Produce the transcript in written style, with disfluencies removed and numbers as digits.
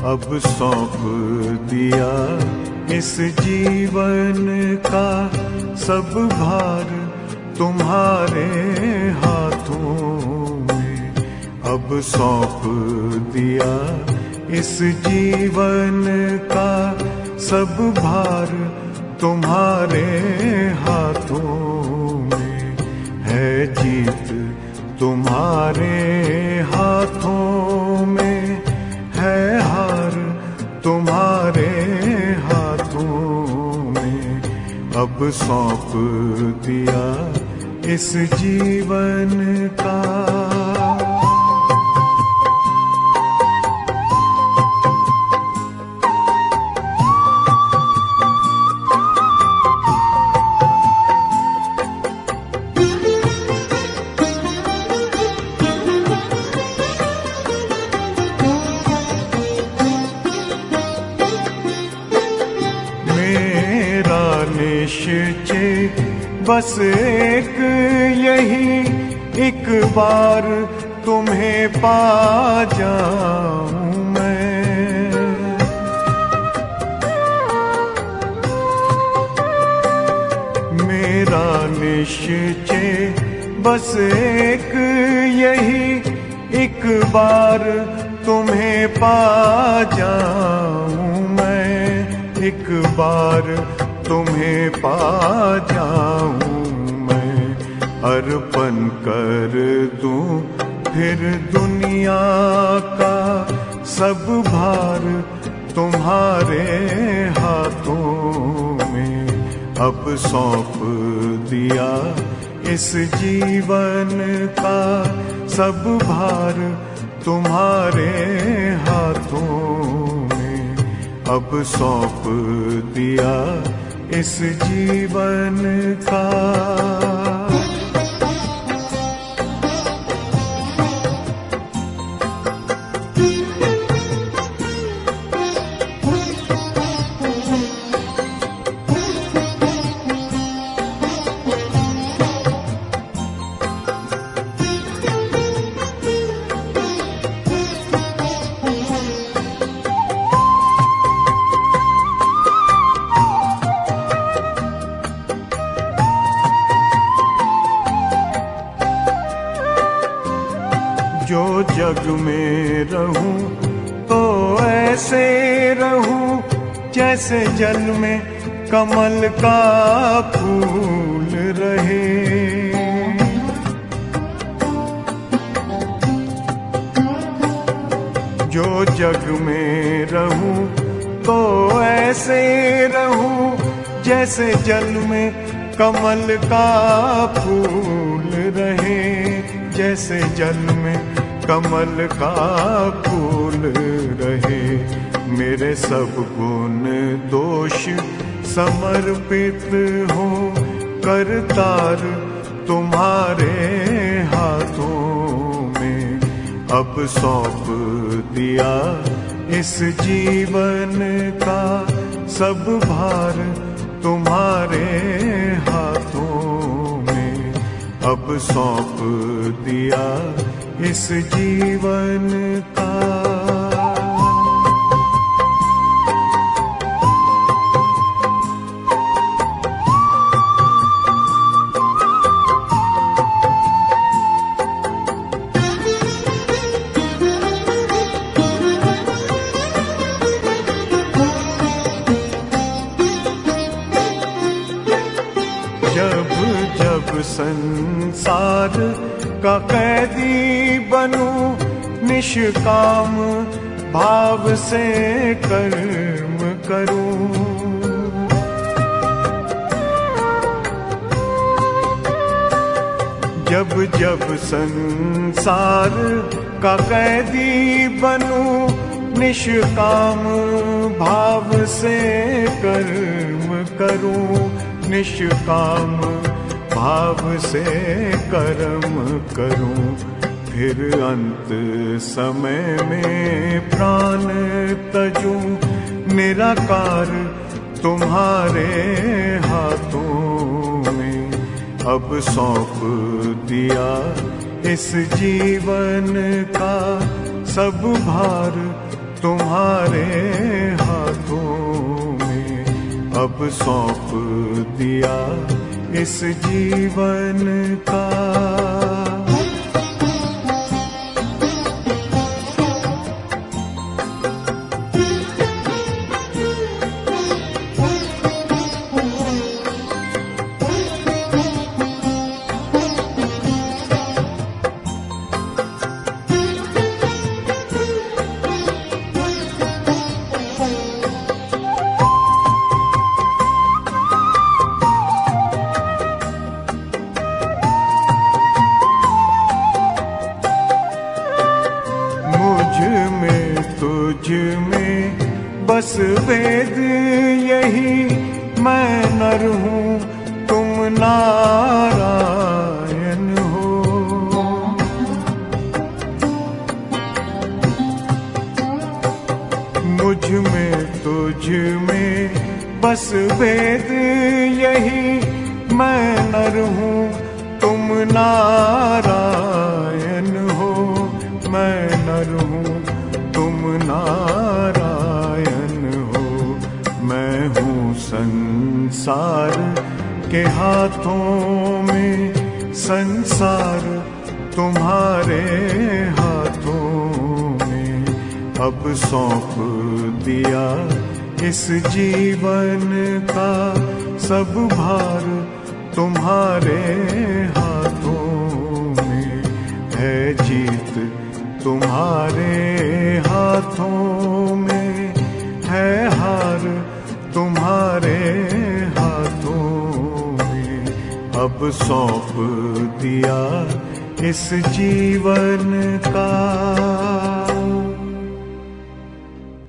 अब सौंप दिया इस जीवन का सब भार तुम्हारे हाथों में। अब सौंप दिया इस जीवन का सब भार तुम्हारे हाथों में। है जीत तुम्हारे हाथों में, है हार तुम्हारे हाथों में। अब सौंप दिया इस जीवन का। निश्चय बस एक यही, एक बार तुम्हें पा जाऊं मैं। मेरा निश्चय बस एक यही, एक बार तुम्हें पा जाऊं मैं। एक बार तुम्हें पा जाऊं मैं। अर्पण कर दूं फिर दुनिया का सब भार तुम्हारे हाथों में। अब सौंप दिया इस जीवन का सब भार तुम्हारे हाथों में। अब सौंप दिया इस जीवन का। जो जग में रहूं तो ऐसे रहूं जैसे जल में कमल का फूल रहे। जो जग में रहूं तो ऐसे रहूं जैसे जल में कमल का फूल रहे। जैसे जल में कमल का फूल रहे। मेरे सब गुण दोष समर्पित हो करतार तुम्हारे हाथों में। अब सौंप दिया इस जीवन का सब भार तुम्हारे हाथों में। अब सौंप दिया इस जीवन का। जब जब संसार का कैदी बनूं निष्काम भाव से कर्म करूं। जब जब संसार का कैदी बनूं निष्काम भाव से कर्म करूं। निष्काम भाव से कर्म करूं। फिर अंत समय में प्राण तजूं निराकार तुम्हारे हाथों में। अब सौंप दिया इस जीवन का सब भार तुम्हारे हाथों में अब सौंप दिया इस जीवन का। तुझ में बस वेद यही, मैं नर हूँ तुम नारायण हो। मुझ में तुझ में बस वेद यही, मैं नर हूँ तुम नारायण हो। मैं नर हूँ तुम नारायण हो। मैं हूँ संसार के हाथों में, संसार तुम्हारे हाथों में अब सौंप दिया इस जीवन का। सब भार तुम्हारे हाथों में है, जीत तुम्हारे हाथों में है, हार तुम्हारे हाथों में अब सौंप दिया इस जीवन का।